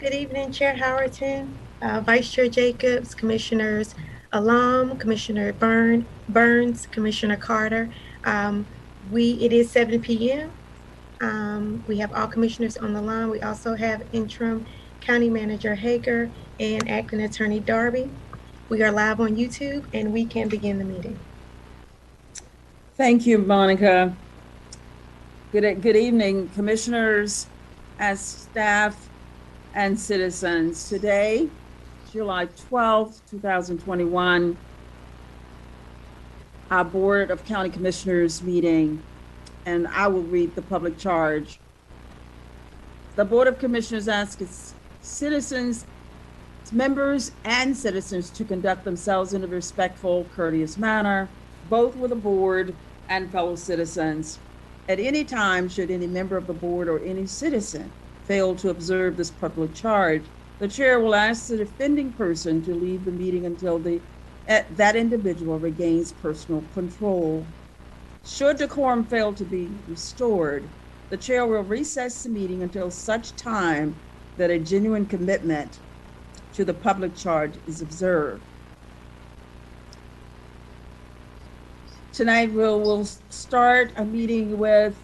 Good evening, Chair Howerton, Vice Chair Jacobs, Commissioners Alum, Commissioner Burns, Commissioner Carter. It is 7 p.m. We have all commissioners on the line. We also have interim County Manager Hager and Acting Attorney Darby. We are live on YouTube and we can begin the meeting. Thank you, Monica. Good evening, commissioners, as staff, and citizens. Today, July 12th, 2021, our Board of County Commissioners meeting, and I will read the public charge. The Board of Commissioners asks its citizens, its members, and citizens to conduct themselves in a respectful, courteous manner, both with the board and fellow citizens. At any time, should any member of the board or any citizen fail to observe this public charge, the chair will ask the offending person to leave the meeting until that individual regains personal control. Should decorum fail to be restored, the chair will recess the meeting until such time that a genuine commitment to the public charge is observed. Tonight we'll start a meeting with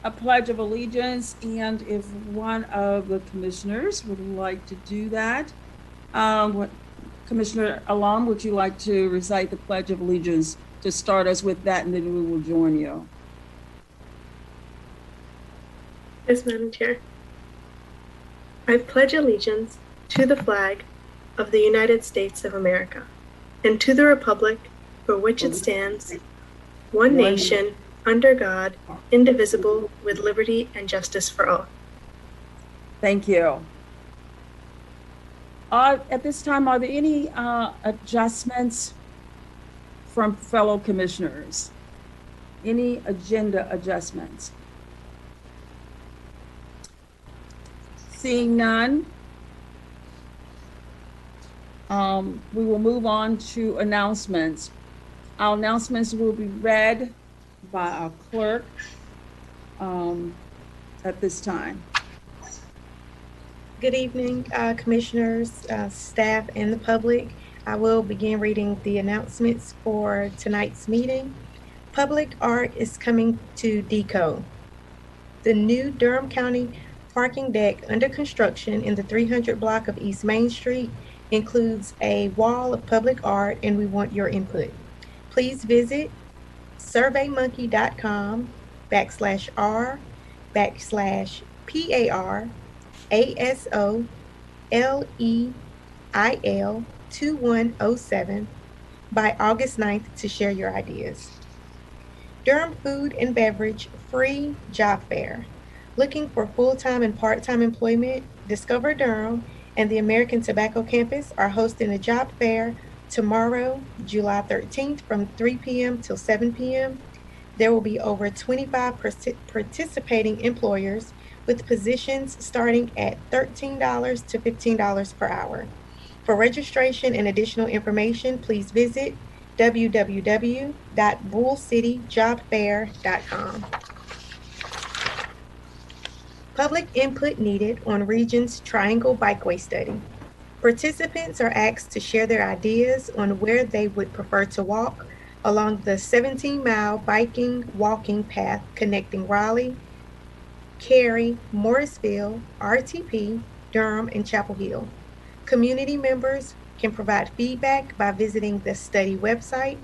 a pledge of allegiance, and if one of the commissioners would like to do that, Commissioner Alum, would you like to recite the Pledge of Allegiance to start us with that, and then we will join you. Yes, Madam Chair. I pledge allegiance to the flag of the United States of America and to the republic for which it stands, one nation, under God, indivisible, with liberty and justice for all. Thank you. At this time, are there any adjustments from fellow commissioners? Any agenda adjustments? Seeing none, we will move on to announcements. Our announcements will be read by our clerk at this time. Good evening, commissioners, staff, and the public. I will begin reading the announcements for tonight's meeting. Public art is coming to DECO. The new Durham County parking deck under construction in the 300 block of East Main Street includes a wall of public art, and we want your input. Please visit surveymonkey.com/r/PARASOLEIL2107 by August 9th to share your ideas. Durham Food and Beverage Free Job Fair. Looking for full-time and part-time employment? Discover Durham and the American Tobacco Campus are hosting a job fair tomorrow, July 13th from 3 p.m. till 7 p.m. There will be over 25 participating employers with positions starting at $13 to $15 per hour. For registration and additional information, please visit www.bullcityjobfair.com. Public input needed on Region's Triangle Bikeway study. Participants are asked to share their ideas on where they would prefer to walk along the 17-mile walking path connecting Raleigh, Cary, Morrisville, RTP, Durham, and Chapel Hill. Community members can provide feedback by visiting the study website,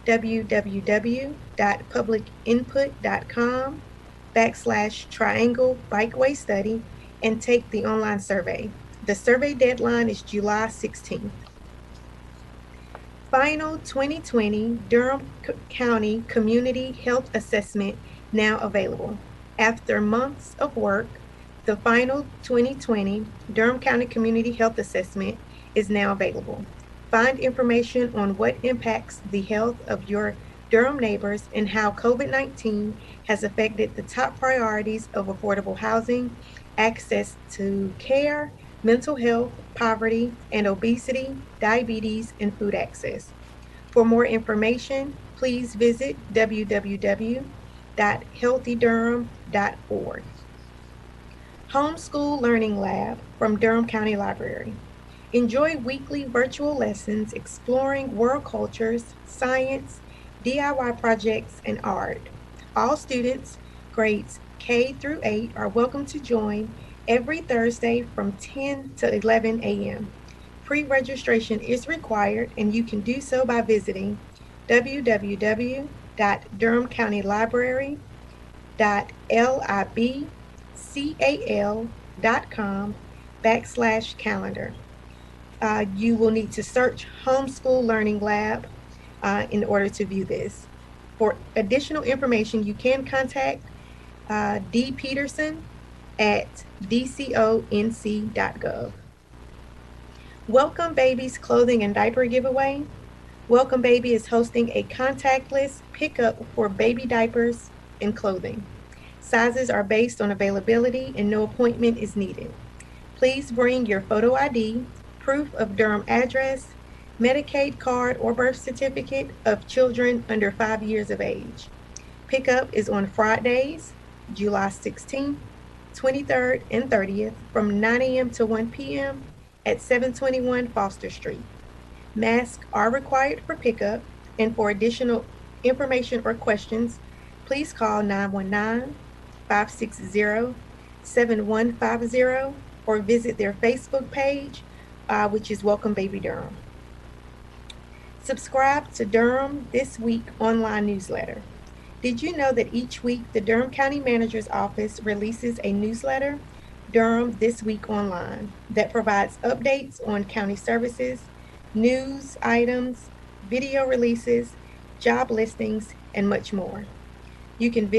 www.publicinput.com/Triangle Bikeway Study, and take the online survey. The survey deadline is July 16th. Final 2020 Durham County Community Health Assessment now available. After months of work, the final 2020 Durham County Community Health Assessment is now available. Find information on what impacts the health of your Durham neighbors and how COVID-19 has affected the top priorities of affordable housing, access to care, mental health, poverty, and obesity, diabetes, and food access. For more information, please visit www.healthydurham.org. Homeschool Learning Lab from Durham County Library. Enjoy weekly virtual lessons exploring world cultures, science, DIY projects, and art. All students, grades K through 8, are welcome to join every Thursday from 10 to 11 a.m. Pre-registration is required, and you can do so by visiting www.durhamcountylibrary.libcal.com/calendar. You will need to search Homeschool Learning Lab in order to view this. For additional information, you can contact D. Peterson at dconc.gov. Welcome Baby's clothing and diaper giveaway. Welcome Baby is hosting a contactless pickup for baby diapers and clothing. Sizes are based on availability and no appointment is needed. Please bring your photo ID, proof of Durham address, Medicaid card or birth certificate of children under 5 years of age. Pickup is on Fridays, July 16th, 23rd, and 30th from 9 a.m. to 1 p.m. at 721 Foster Street. Masks are required for pickup, and for additional information or questions, please call 919-560-7150 or visit their Facebook page, which is Welcome Baby Durham. Subscribe to Durham This Week online newsletter. Did you know that each week the Durham County Manager's Office releases a newsletter, Durham This Week Online, that provides updates on county services, news items, video releases, job listings, and much more. You can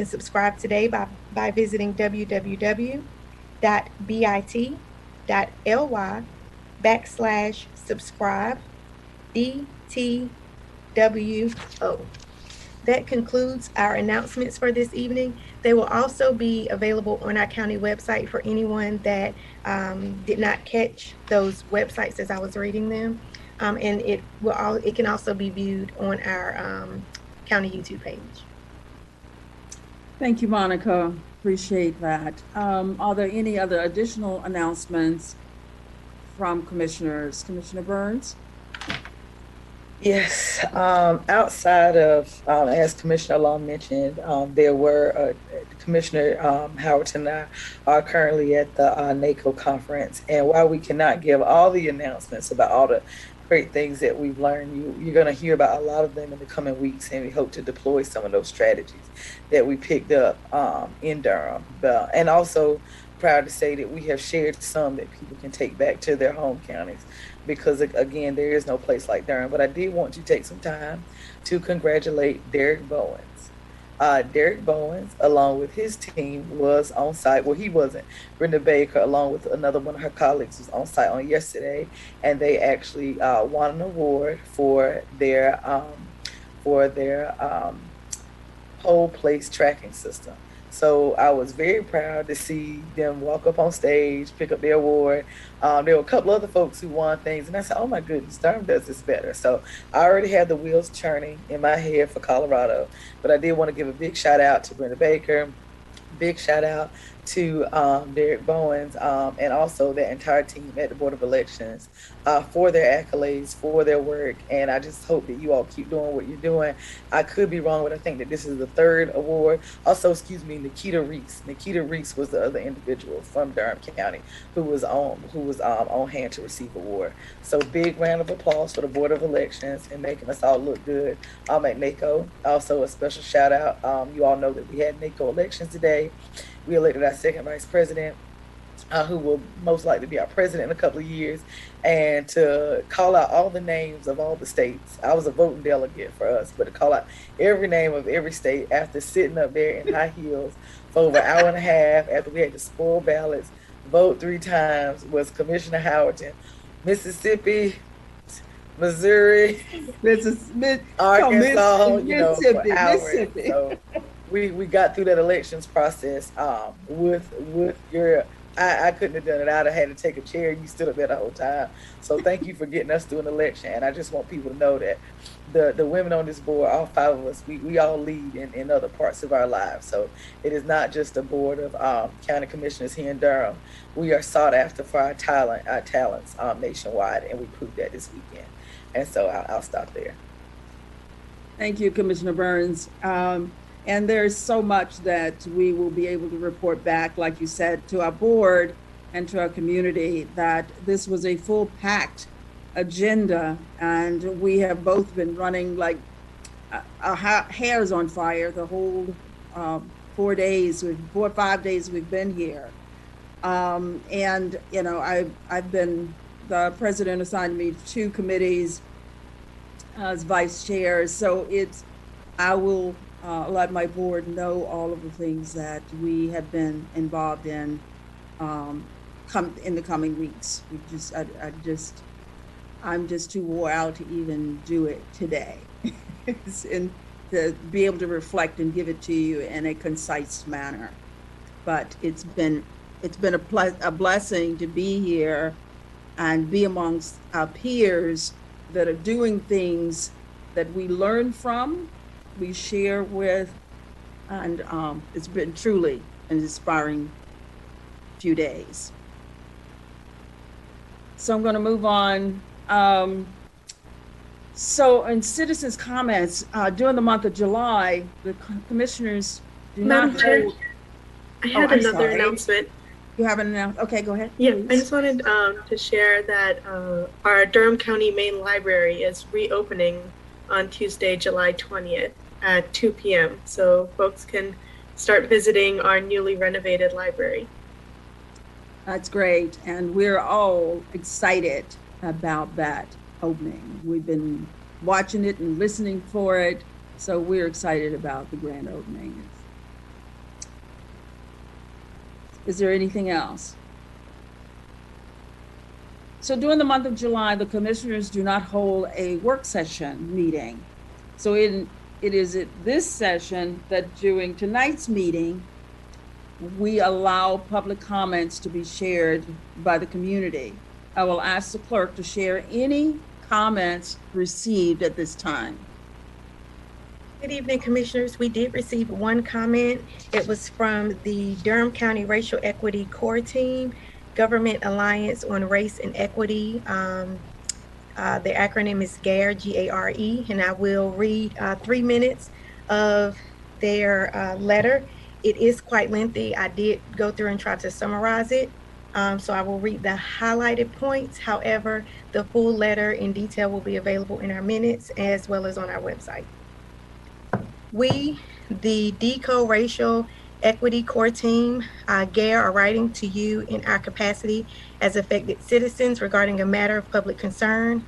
subscribe today by visiting www.bit.ly/subscribe DTWO. That concludes our announcements for this evening. They will also be available on our county website for anyone that did not catch those websites as I was reading them. And it can also be viewed on our county YouTube page. Thank you, Monica. Appreciate that. Are there any other additional announcements from commissioners? Commissioner Burns? Yes, outside of, as Commissioner Long mentioned, there were, Commissioner Howard and I are currently at the NACO conference. And while we cannot give all the announcements about all the great things that we've learned, you're going to hear about a lot of them in the coming weeks, and we hope to deploy some of those strategies that we picked up in Durham. And also proud to say that we have shared some that people can take back to their home counties, because again, there is no place like Durham. But I did want to take some time to congratulate Derek Bowens. Derek Bowens, along with his team, was on site. Well, he wasn't. Brenda Baker, along with another one of her colleagues, was on site on yesterday, and they actually won an award for their whole place tracking system. So I was very proud to see them walk up on stage, pick up their award. There were a couple other folks who won things, and I said, oh my goodness, Durham does this better. So I already had the wheels churning in my head for Colorado, but I did want to give a big shout out to Brenda Baker, big shout out to Derek Bowens, and also the entire team at the Board of Elections for their accolades, for their work. And I just hope that you all keep doing what you're doing. I could be wrong, but I think that this is the third award. Also, Nikita Reese. Nikita Reese was the other individual from Durham County who was on hand to receive award. So big round of applause for the Board of Elections and making us all look good at NACO. Also a special shout out. You all know that we had NACO elections today. We elected our second vice president, who will most likely be our president in a couple of years, and to call out all the names of all the states. I was a voting delegate for us, but to call out every name of every state after sitting up there in high heels for over an hour and a half after we had to spoil ballots, vote 3 times, was Commissioner Howerton. Mississippi, Missouri, Arkansas, for hours. So we got through that elections process with your I couldn't have done it. I'd have had to take a chair. You stood up there the whole time. So thank you for getting us through an election. And I just want people to know that the women on this board, all 5 of us, we all lead in other parts of our lives. So it is not just a board of county commissioners here in Durham. We are sought after for our talents nationwide, and we proved that this weekend. And so I'll stop there. Thank you, Commissioner Burns. And there's so much that we will be able to report back, like you said, to our board and to our community, that this was a full packed agenda, and we have both been running like our hair's on fire the whole 4 or 5 days we've been here. And you know, I've been, the president assigned me 2 committees as vice chair, so I will let my board know all of the things that we have been involved in in the coming weeks. I'm just too wore out to even do it today. And to be able to reflect and give it to you in a concise manner. But it's been a blessing to be here and be amongst our peers that are doing things that we learn from, we share with, and it's been truly an inspiring few days. So I'm going to move on. So in citizens' comments, during the month of July, the commissioners do not hold. I had another announcement. You have an announcement? Okay, go ahead. Yeah, please. I just wanted to share that our Durham County main library is reopening on Tuesday, July 20th at 2 p.m. So folks can start visiting our newly renovated library. That's great. And we're all excited about that opening. We've been watching it and listening for it. So we're excited about the grand opening. Is there anything else? So during the month of July, the commissioners do not hold a work session meeting. So it is at this session that during tonight's meeting, we allow public comments to be shared by the community. I will ask the clerk to share any comments received at this time. Good evening, commissioners. We did receive one comment. It was from the Durham County Racial Equity Core Team, Government Alliance on Race and Equity. The acronym is GARE, G-A-R-E, and I will read 3 minutes of their letter. It is quite lengthy. I did go through and try to summarize it. So I will read the highlighted points. However, the full letter in detail will be available in our minutes as well as on our website. We, the DECO Racial Equity Core Team, GARE, are writing to you in our capacity as affected citizens regarding a matter of public concern.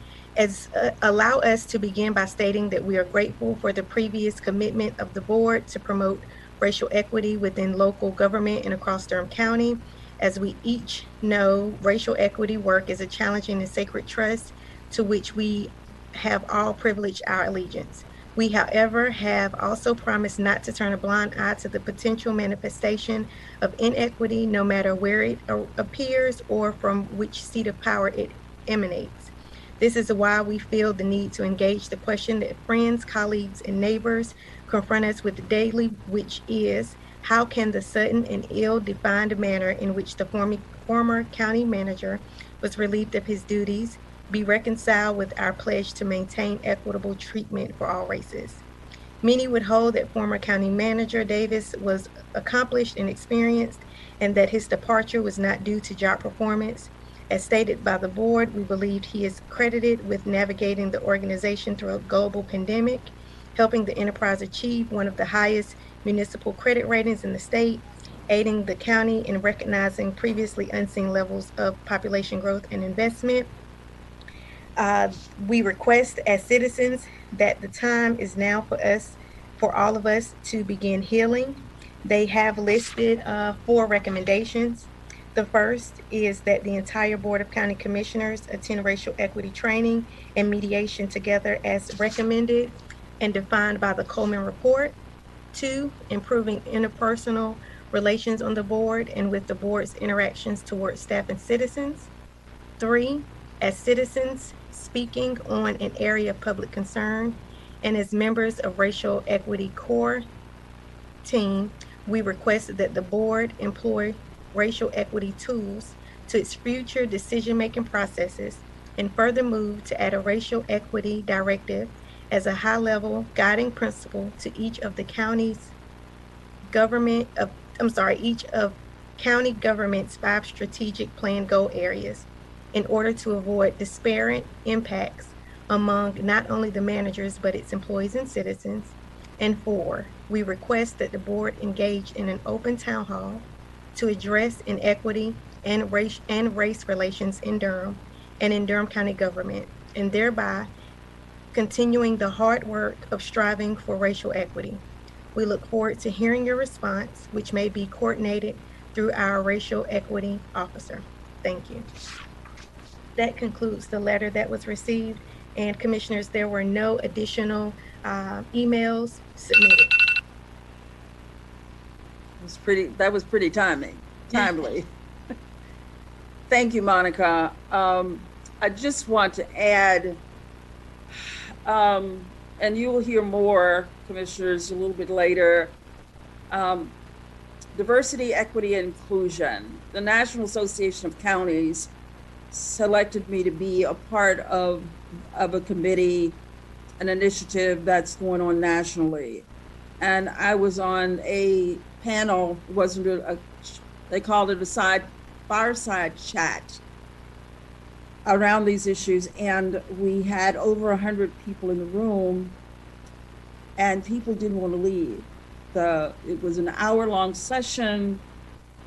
Allow us to begin by stating that we are grateful for the previous commitment of the board to promote racial equity within local government and across Durham County. As we each know, racial equity work is a challenging and sacred trust to which we have all privileged our allegiance. We, however, have also promised not to turn a blind eye to the potential manifestation of inequity, no matter where it appears or from which seat of power it emanates. This is why we feel the need to engage the question that friends, colleagues, and neighbors confront us with daily, which is, how can the sudden and ill-defined manner in which the former county manager was relieved of his duties be reconciled with our pledge to maintain equitable treatment for all races? Many would hold that former county manager Davis was accomplished and experienced, and that his departure was not due to job performance. As stated by the board, we believed he is credited with navigating the organization through a global pandemic, helping the enterprise achieve one of the highest municipal credit ratings in the state, aiding the county in recognizing previously unseen levels of population growth and investment. We request as citizens that the time is now for all of us to begin healing. They have listed 4 recommendations. The first is that the entire Board of County Commissioners attend racial equity training and mediation together as recommended and defined by the Coleman Report. 2, improving interpersonal relations on the board and with the board's interactions towards staff and citizens. 3, as citizens speaking on an area of public concern, and as members of Racial Equity Core Team, we request that the board employ racial equity tools to its future decision-making processes, and further move to add a racial equity directive as a high-level guiding principle to each of county government's 5 strategic plan goal areas in order to avoid disparate impacts among not only the managers but its employees and citizens. And 4, we request that the board engage in an open town hall to address inequity and race relations in Durham and in Durham County government, and thereby continuing the hard work of striving for racial equity. We look forward to hearing your response, which may be coordinated through our racial equity officer. Thank you. That concludes the letter that was received. And commissioners, there were no additional emails submitted. That was pretty timely. Thank you, Monica. I just want to add, and you will hear more, commissioners, a little bit later. Diversity, equity, and inclusion. The National Association of Counties selected me to be a part of a committee, an initiative that's going on nationally. And I was on a panel, they called it a fireside chat around these issues. And we had over 100 people in the room, and people didn't want to leave. It was an hour-long session,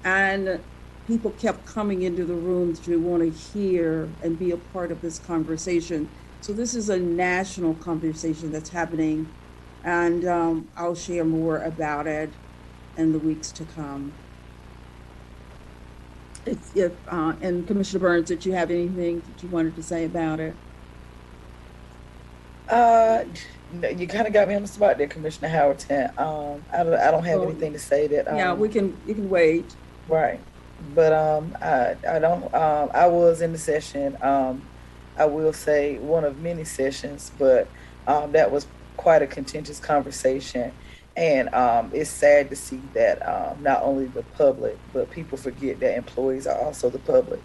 and people kept coming into the room to want to hear and be a part of this conversation. So this is a national conversation that's happening, and I'll share more about it in the weeks to come. And Commissioner Burns, did you have anything that you wanted to say about it? You kind of got me on the spot there, Commissioner Howerton. I don't have anything to say that. Yeah, you can wait. Right, but I don't. I was in the session. I will say one of many sessions, but that was quite a contentious conversation, and it's sad to see that not only the public, but people forget that employees are also the public.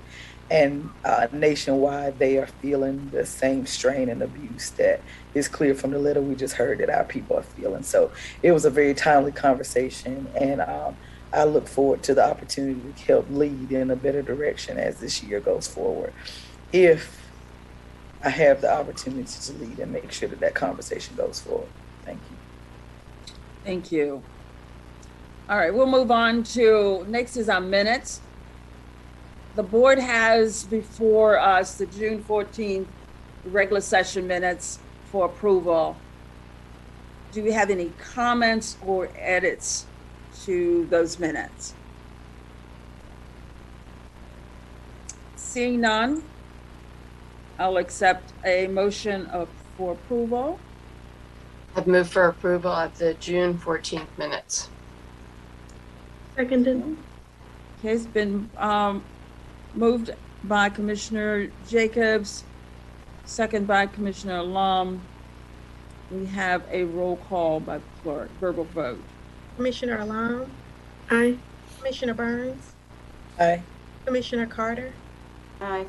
And nationwide, they are feeling the same strain and abuse that is clear from the letter we just heard that our people are feeling. So it was a very timely conversation, and I look forward to the opportunity to help lead in a better direction as this year goes forward, if I have the opportunity to lead and make sure that conversation goes forward. Thank you. Thank you. All right, we'll move on to, next is our minutes. The board has before us the June 14th regular session minutes for approval. Do we have any comments or edits to those minutes? Seeing none, I'll accept a motion for approval. I've moved for approval of the June 14th minutes. Seconded. Okay, it's been moved by Commissioner Jacobs, second by Commissioner Lum. We have a roll call by clerk, verbal vote. Commissioner Alam, Aye. Commissioner Burns, Aye. Commissioner Carter, Aye.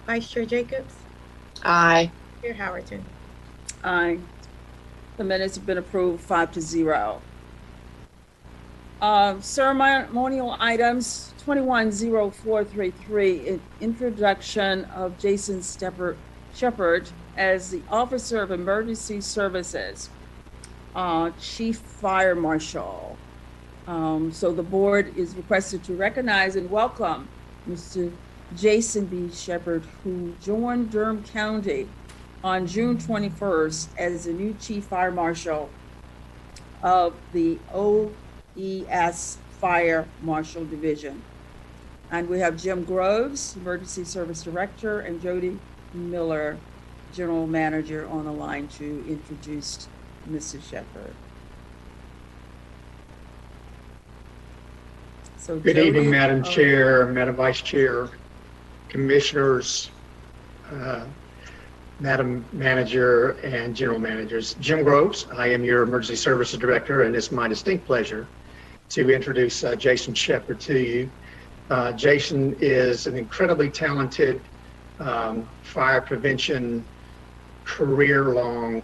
Vice Chair Jacobs, Aye. Chair Howerton. Aye. The minutes have been approved 5-0. Ceremonial items, 210433, introduction of Jason Shepard as the Officer of Emergency Services, Chief Fire Marshal. So the board is requested to recognize and welcome Mr. Jason B. Shepard, who joined Durham County on June 21st as the new Chief Fire Marshal of the OES Fire Marshal Division. And we have Jim Groves, Emergency Service Director, and Jody Miller, General Manager, on the line to introduce Mr. Shepard. So Good evening, Jody- Madam oh, Chair, Madam Vice Chair, Commissioners, Madam Manager, and General Managers. Jim Groves, I am your Emergency Services Director, and it's my distinct pleasure to introduce Jason Shepard to you. Jason is an incredibly talented fire prevention, career-long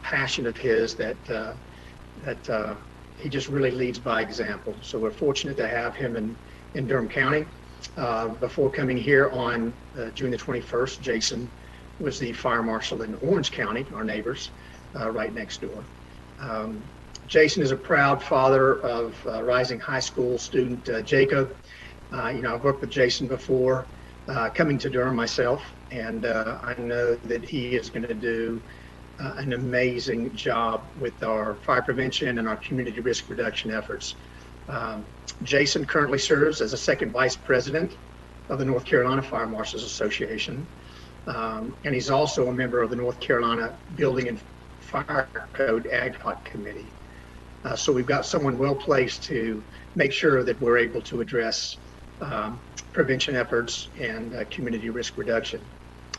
passion of his that he just really leads by example. So we're fortunate to have him in Durham County. Before coming here on June the 21st, Jason was the fire marshal in Orange County, our neighbors, right next door. Jason is a proud father of rising high school student Jacob. I've worked with Jason before, coming to Durham myself, and I know that he is going to do an amazing job with our fire prevention and our community risk reduction efforts. Jason currently serves as a second vice president of the North Carolina Fire Marshals Association, and he's also a member of the North Carolina Building and Fire Code Ad Hoc Committee. So we've got someone well placed to make sure that we're able to address prevention efforts and community risk reduction.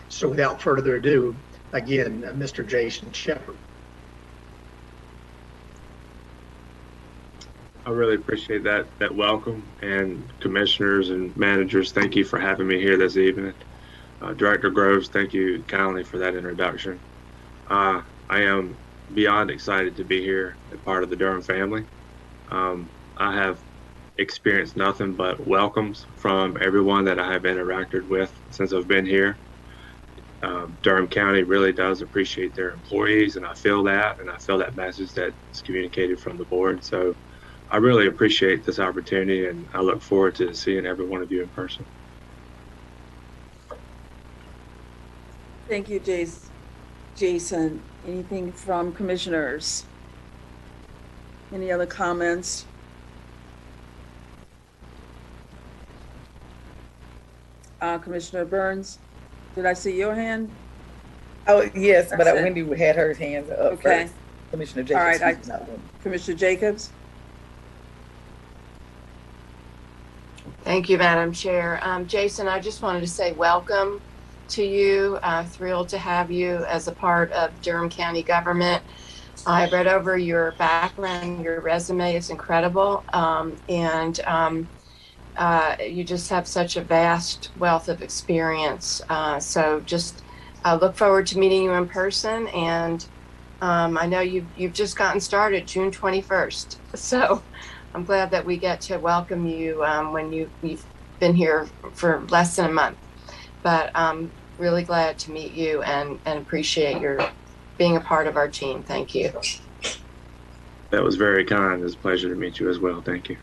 So without further ado, again, Mr. Jason Shepard. I really appreciate that welcome, and commissioners and managers, thank you for having me here this evening. Director Groves, thank you kindly for that introduction. I am beyond excited to be here as part of the Durham family. I have experienced nothing but welcomes from everyone that I have interacted with since I've been here. Durham County really does appreciate their employees, and I feel that message that's communicated from the board. So I really appreciate this opportunity, and I look forward to seeing every one of you in person. Thank you, Jason. Anything from commissioners? Any other comments? Commissioner Burns, did I see your hand? Oh, yes, but That's it. Wendy had her hands up Okay. first. Commissioner All Jacobs. right, not Wendy. Commissioner Jacobs? Thank you, Madam Chair. Jason, I just wanted to say welcome to you. Thrilled to have you as a part of Durham County government. I read over your background, your resume is incredible. You just have such a vast wealth of experience. So just look forward to meeting you in person. And I know you've just gotten started June 21st. So I'm glad that we get to welcome you when you've been here for less than a month. But I'm really glad to meet you and appreciate your being a part of our team. Thank you. That was very kind. It's a pleasure to meet you as well. Thank you.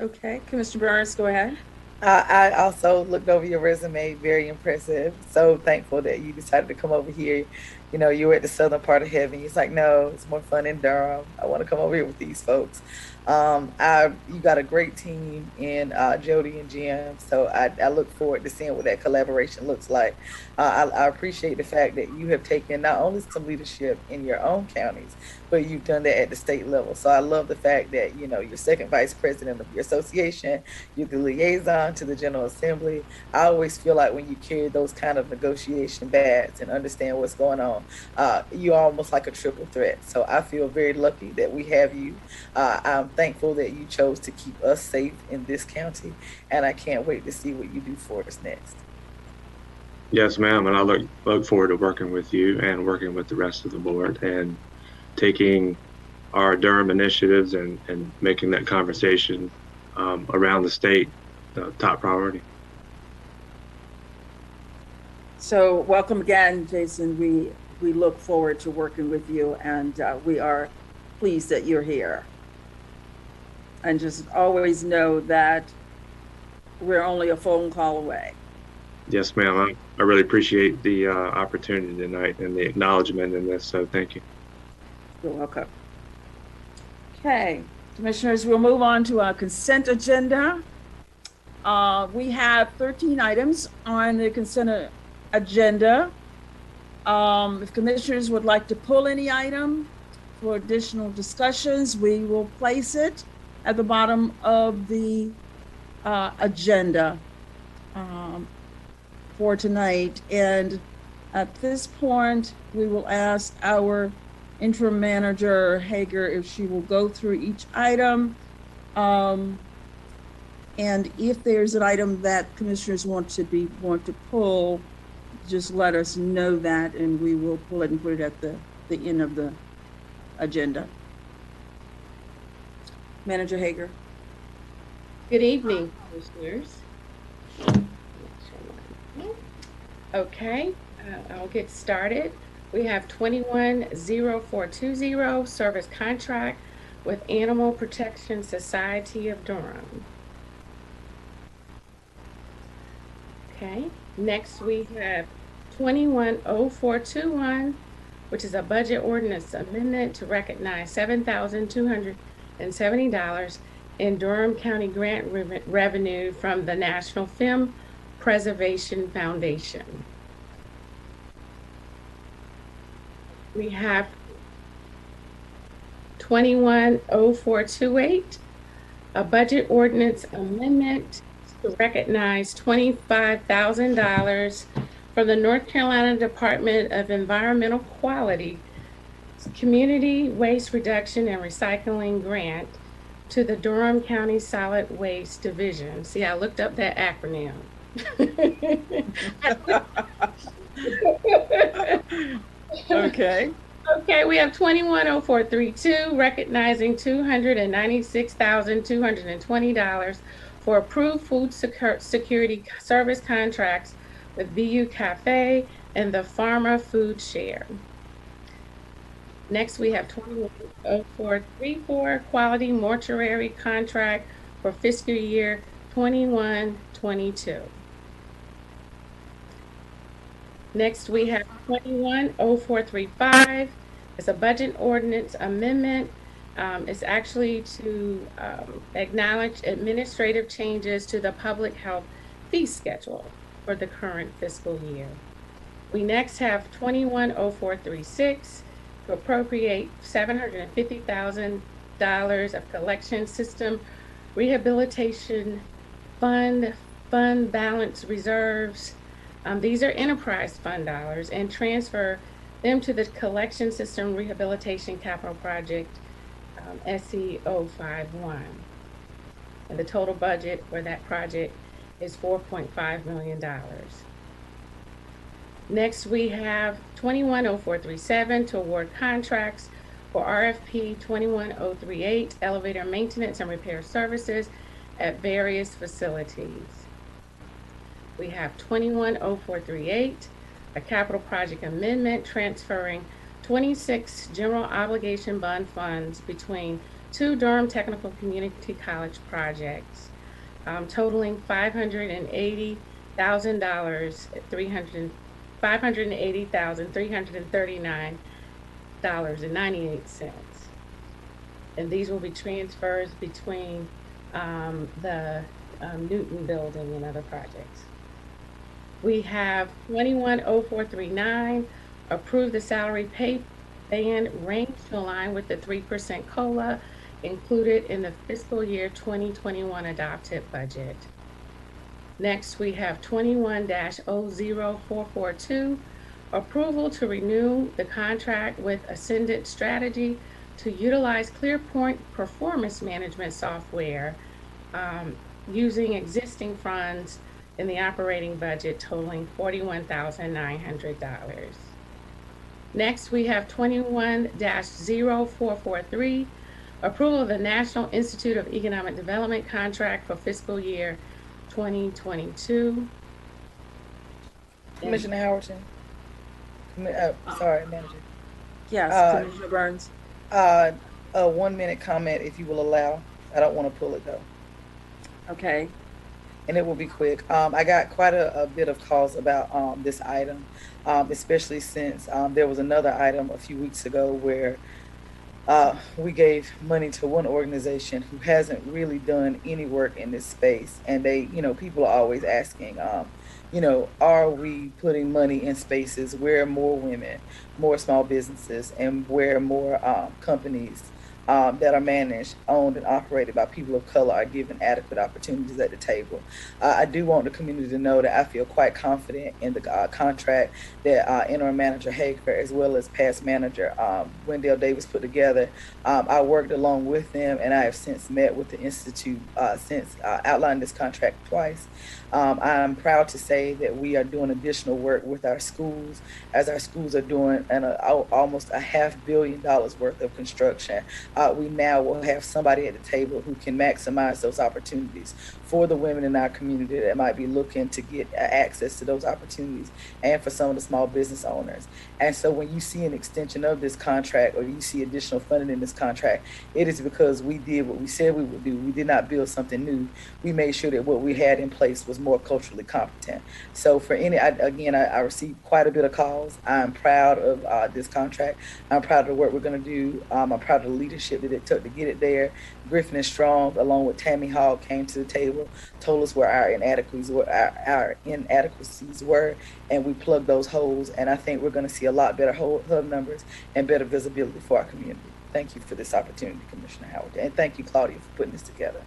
Okay, Commissioner Burns, go ahead. I also looked over your resume, very impressive. So thankful that you decided to come over here. You know, you were at the southern part of heaven. It's like, no, it's more fun in Durham. I want to come over here with these folks. You got a great team in Jody and Jim. So I look forward to seeing what that collaboration looks like. I appreciate the fact that you have taken not only some leadership in your own counties, but you've done that at the state level. So I love the fact that, you know, you're second vice president of your association, you're the liaison to the General Assembly. I always feel like when you carry those kind of negotiation bats and understand what's going on, you're almost like a triple threat. So I feel very lucky that we have you. I'm thankful that you chose to keep us safe in this county, and I can't wait to see what you do for us next. Yes, ma'am, and I look forward to working with you and working with the rest of the board and taking our Durham initiatives and making that conversation around the state top priority. So welcome again, Jason. We look forward to working with you, and we are pleased that you're here. And just always know that we're only a phone call away. Yes, ma'am. I really appreciate the opportunity tonight and the acknowledgement in this, so thank you. You're welcome. Okay, commissioners, we'll move on to our consent agenda. We have 13 items on the consent agenda. If commissioners would like to pull any item for additional discussions, we will place it. at the bottom of the agenda for tonight. And at this point, we will ask our interim manager, Hager, if she will go through each item. And if there's an item that commissioners want to pull, just let us know that, and we will pull it and put it at the end of the agenda. Manager Hager. Good evening, commissioners. Okay, I'll get started. We have 210420 service contract with Animal Protection Society of Durham. Okay, next we have 210421, which is a budget ordinance amendment to recognize $7,270 in Durham County grant revenue from the National Film Preservation Foundation. We have 210428, a budget ordinance amendment to recognize $25,000 from the North Carolina Department of Environmental Quality Community Waste Reduction and Recycling Grant to the Durham County Solid Waste Division. See, I looked up that acronym. Okay. Okay, we have 210432, recognizing $296,220 for approved food security service contracts with VU Cafe and the Pharma Food Share. Next, we have 210434, quality mortuary contract for fiscal year 21-22. Next, we have 210435. It's a budget ordinance amendment. It's actually to acknowledge administrative changes to the public health fee schedule for the current fiscal year. We next have 210436 to appropriate $750,000 of collection system rehabilitation fund balance reserves. These are enterprise fund dollars, and transfer them to the collection system rehabilitation capital project SE051. And the total budget for that project is $4.5 million. Next, we have 210437 to award contracts for RFP 21038 elevator maintenance and repair services at various facilities. We have 210438, a capital project amendment transferring 26 general obligation bond funds between two Durham Technical Community College projects, totaling $580,339. $580,339.98. And these will be transfers between the Newton building and other projects. We have 210439, approve the salary pay band range to align with the 3% COLA included in the fiscal year 2021 adopted budget. Next, we have 21-00442, approval to renew the contract with Ascendant Strategy to utilize ClearPoint performance management software using existing funds in the operating budget totaling $41,900. Next, we have 21-0443, approval of the National Institute of Economic Development contract for fiscal year 2022. Commissioner Howerton. Sorry, Manager. Yes, Commissioner Burns. A 1 minute comment, if you will allow. I don't want to pull it though. Okay. And it will be quick. I got quite a bit of calls about this item, especially since there was another item a few weeks ago where we gave money to one organization who hasn't really done any work in this space. And they, people are always asking, are we putting money in spaces where more women, more small businesses, and where more companies that are managed, owned, and operated by people of color are given adequate opportunities at the table. I do want the community to know that I feel quite confident in the contract that interim manager Hager, as well as past manager Wendell Davis, put together. I worked along with them, and I have since met with the Institute since outlining this contract twice. I'm proud to say that we are doing additional work with our schools, as our schools are doing almost $500 million worth of construction. We now will have somebody at the table who can maximize those opportunities for the women in our community that might be looking to get access to those opportunities, and for some of the small business owners. And so when you see an extension of this contract, or you see additional funding in this contract, it is because we did what we said we would do. We did not build something new. We made sure that what we had in place was more culturally competent. So for I received quite a bit of calls. I'm proud of this contract. I'm proud of the work we're going to do. I'm proud of the leadership that it took to get it there. Griffin and Strong, along with Tammy Hall, came to the table, told us where our inadequacies were, and we plugged those holes. And I think we're going to see a lot better hub numbers and better visibility for our community. Thank you for this opportunity, Commissioner Howard, and thank you, Claudia, for putting this together.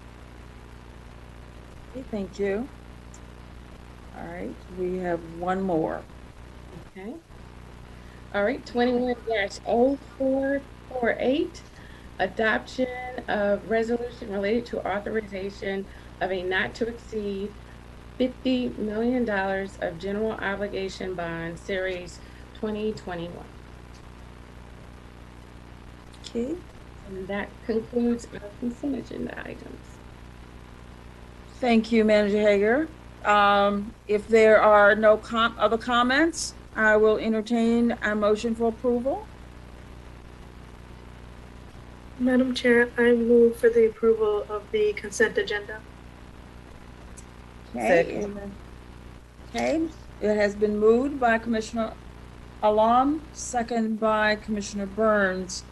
Okay, thank you. All right, we have one more. Okay. All right, 21-0448, adoption of resolution related to authorization of a not to exceed $50 million of general obligation bond series 2021. Okay. And that concludes our consent agenda items. Thank you, Manager Hager. If there are no other comments, I will entertain a motion for approval. Madam Chair, I move for the approval of the consent agenda. Okay. Okay. It has been moved by Commissioner Alam, second by Commissioner Burns,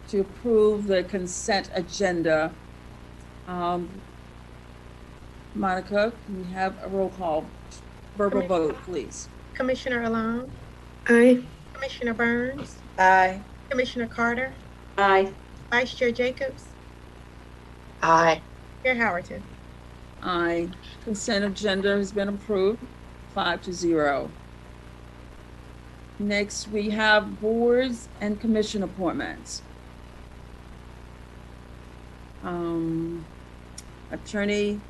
to approve the consent agenda. Monica, can we have a roll call, verbal vote, please? Commissioner Alam, Aye. Commissioner Burns, Aye. Commissioner Carter, Aye. Vice Chair Jacobs, Aye. Chair Howerton. Aye. Consent agenda has been approved, 5-0. Next, we have boards and commission appointments. Attorney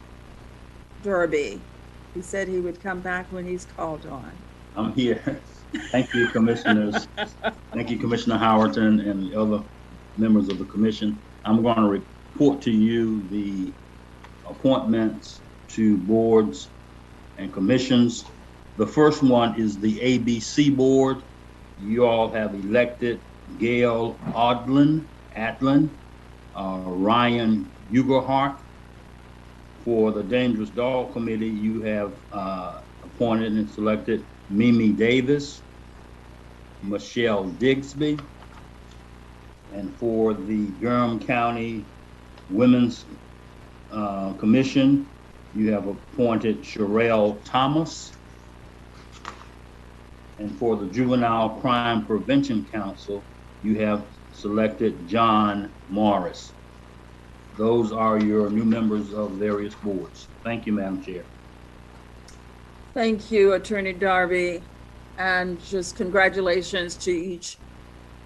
Derby, he said he would come back when he's called on. I'm here. Thank you, commissioners. Thank you, Commissioner Howerton and the other members of the commission. I'm going to report to you the appointments to boards and commissions. The first one is the ABC board. You all have elected Gail Atlin, Ryan Ugerhart. For the Dangerous Dog Committee, you have appointed and selected Mimi Davis, Michelle Digsby. And for the Durham County Women's Commission, you have appointed Sherelle Thomas. And for the Juvenile Crime Prevention Council, you have selected John Morris. Those are your new members of various boards. Thank you, Madam Chair. Thank you, Attorney Darby, and just congratulations to each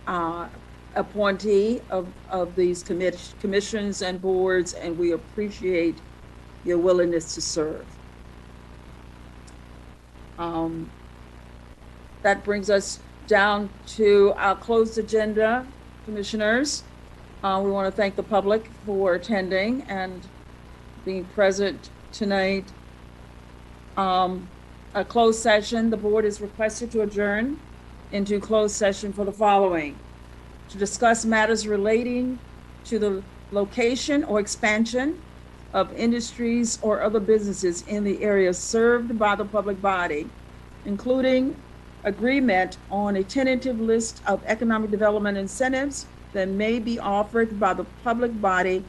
appointee of these commissions and boards, and we appreciate your willingness to serve. That brings us down to our closed agenda, commissioners. We want to thank the public for attending and being present tonight. A closed session, the board is requested to adjourn into closed session for the following: to discuss matters relating to the location or expansion of industries or other businesses in the area served by the public body, including agreement on a tentative list of economic development incentives that may be offered by the public body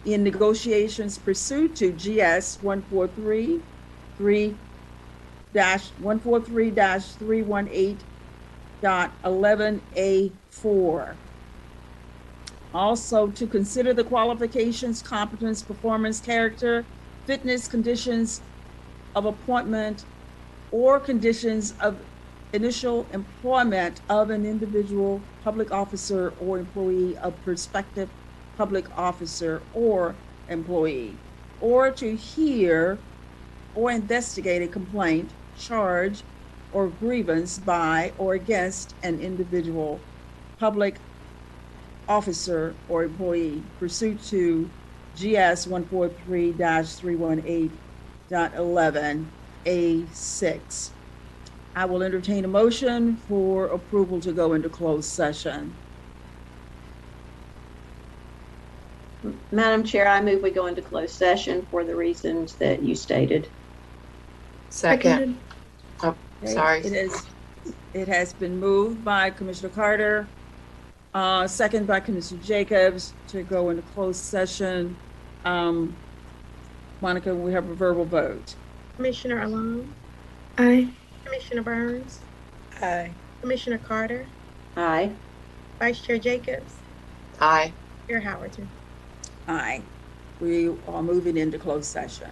in negotiations pursuant to GS 143-318.11A4. Also, to consider the qualifications, competence, performance, character, fitness, conditions of appointment, or conditions of initial employment of an individual public officer or employee of prospective public officer or employee, or to hear or investigate a complaint, charge, or grievance by or against an individual public officer or employee pursuant to GS 143-318.11A6. I will entertain a motion for approval to go into closed session. Madam Chair, I move we go into closed session for the reasons that you stated. Second. Oh, Okay, sorry. It has been moved by Commissioner Carter, second by Commissioner Jacobs to go into closed session. Monica, we have a verbal vote. Commissioner Alon, Aye. Commissioner Burns, Aye. Commissioner Carter, Aye. Vice Chair Jacobs, Aye. Chair Howerton. Aye. We are moving into closed session.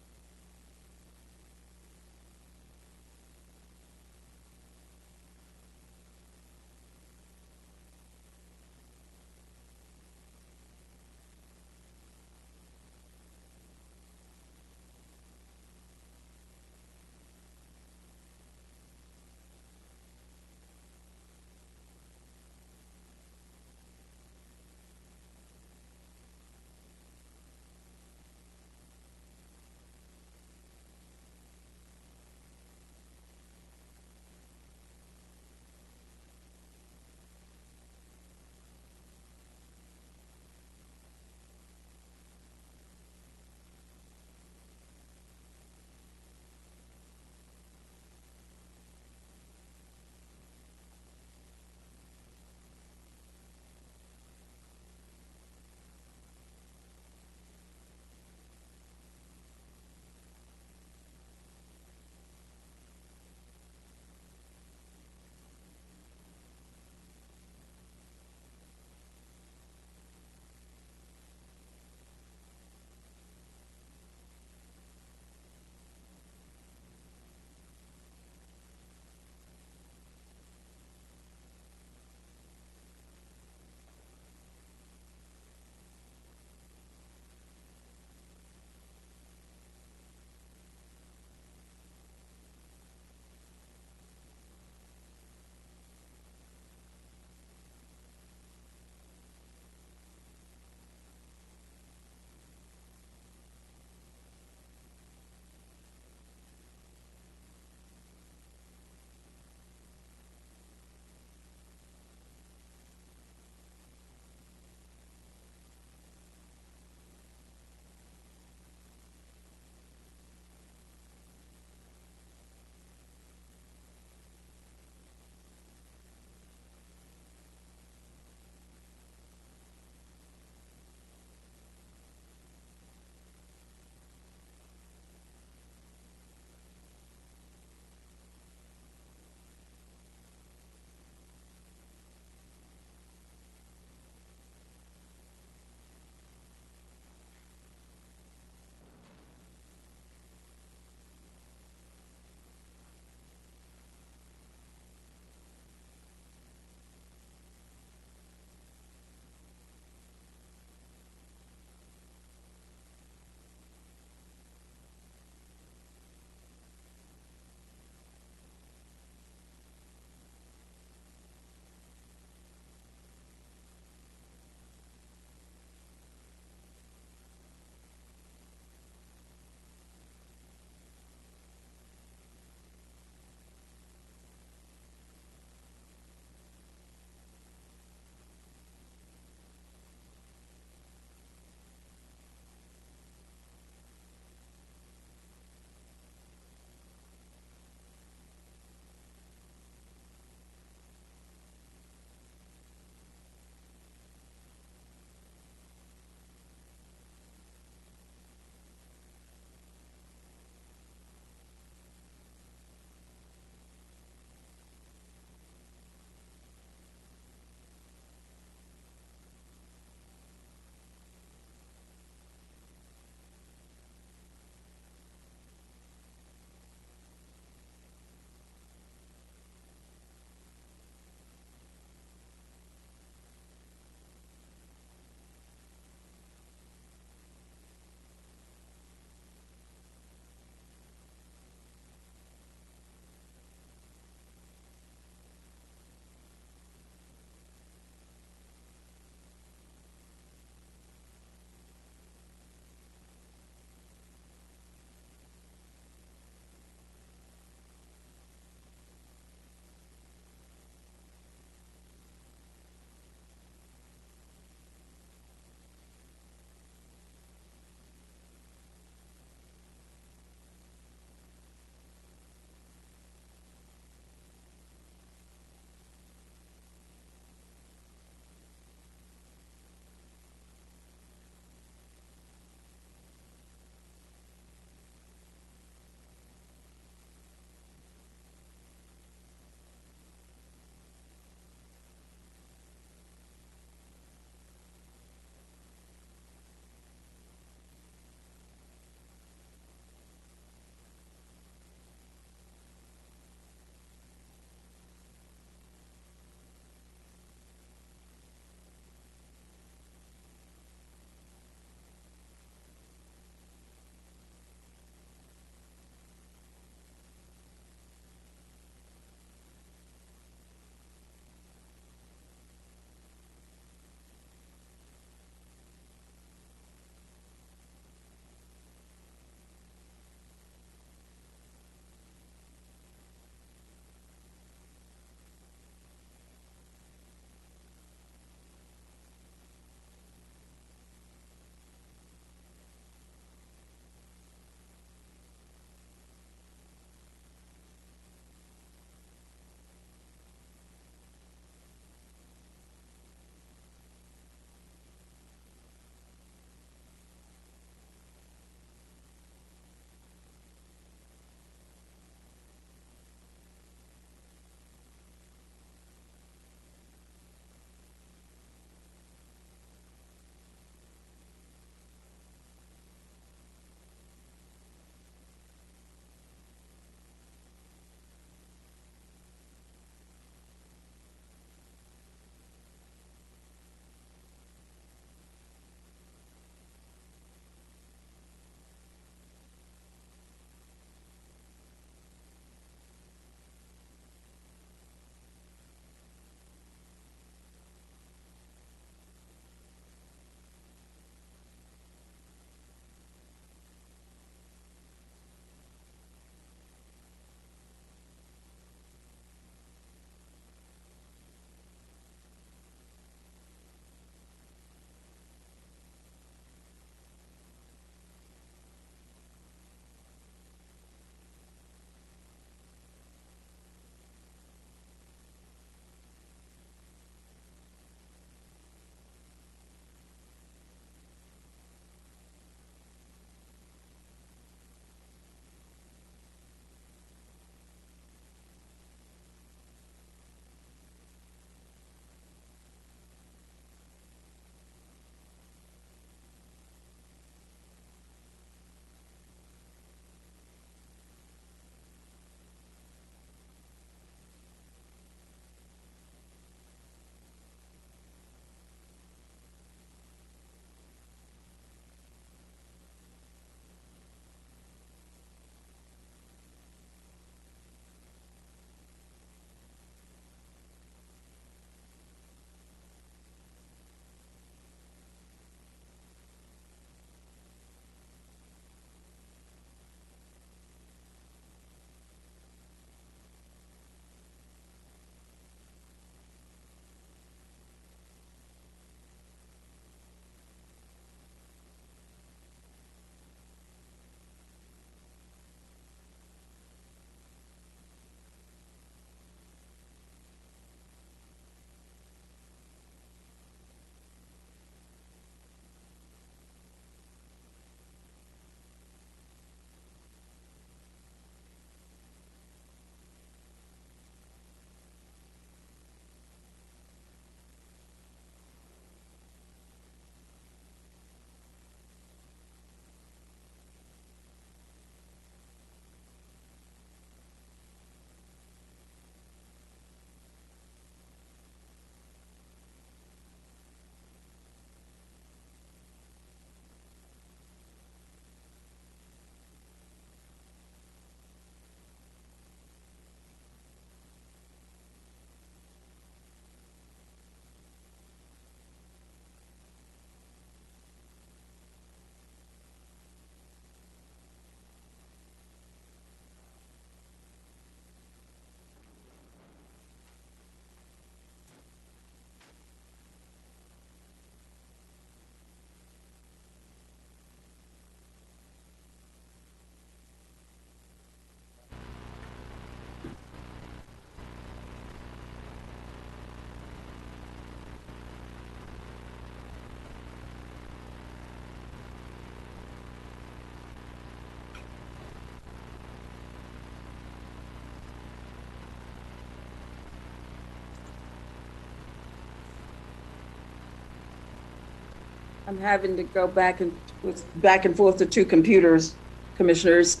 I'm having to go back and forth to two computers, commissioners.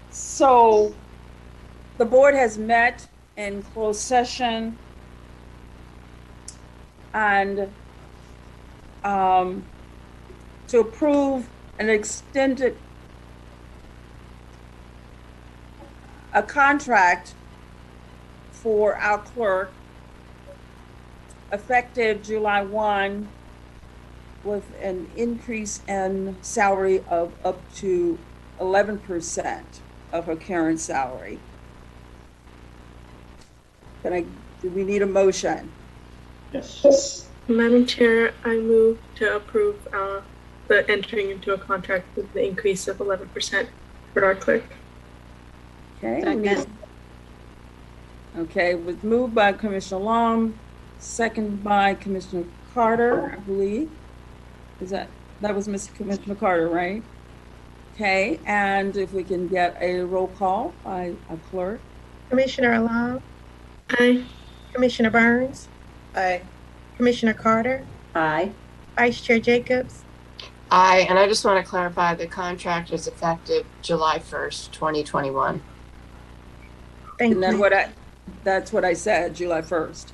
So the board has met in closed session and to approve an extended contract for our clerk effective July 1 with an increase in salary of up to 11% of her current salary. Do we need a motion? Yes. Madam Chair, I move to approve the entering into a contract with the increase of 11% for our clerk. Okay. Second. Okay, it was moved by Commissioner Long, second by Commissioner Carter, I believe. That was Mr. Commissioner Carter, right? Okay, and if we can get a roll call by a clerk. Commissioner Alam, Aye. Commissioner Burns, Aye. Commissioner Carter, Aye. Vice Chair Jacobs, Aye, and I just want to clarify the contract is effective July 1st, 2021. thank And then you. that's what I said, July 1st.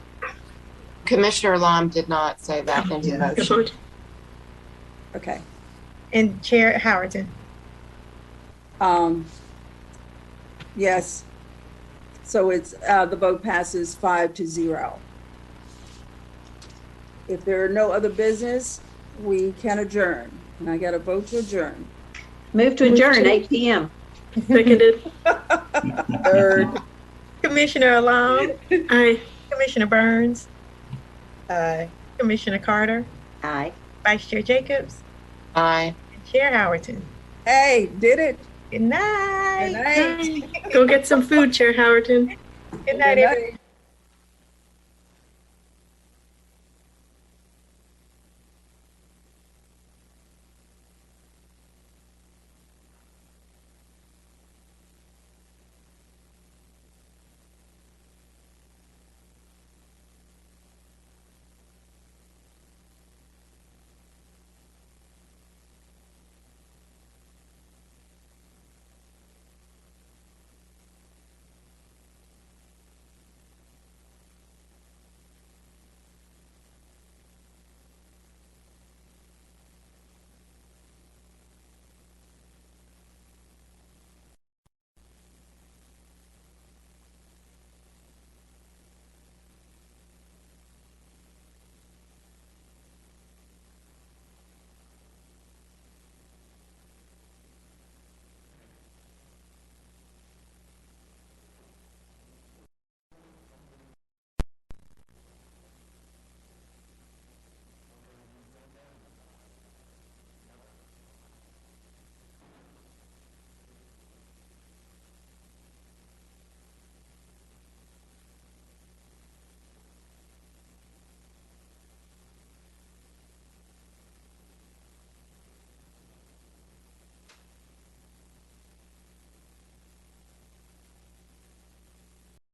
Commissioner Lom did not say that in the motion. Okay. And Chair Howerton. Yes. So it's, the vote passes 5-0. If there are no other business, we can adjourn. And I got a vote to adjourn. Move to adjourn, 8 p.m. Seconded. Third. Commissioner Alam, Aye. Commissioner Burns, Aye. Commissioner Carter, Aye. Vice Chair Jacobs, Aye. and Chair Howerton. Hey, did it. Good night. Good night. Go get some food, Chair Howerton. Good night, everyone.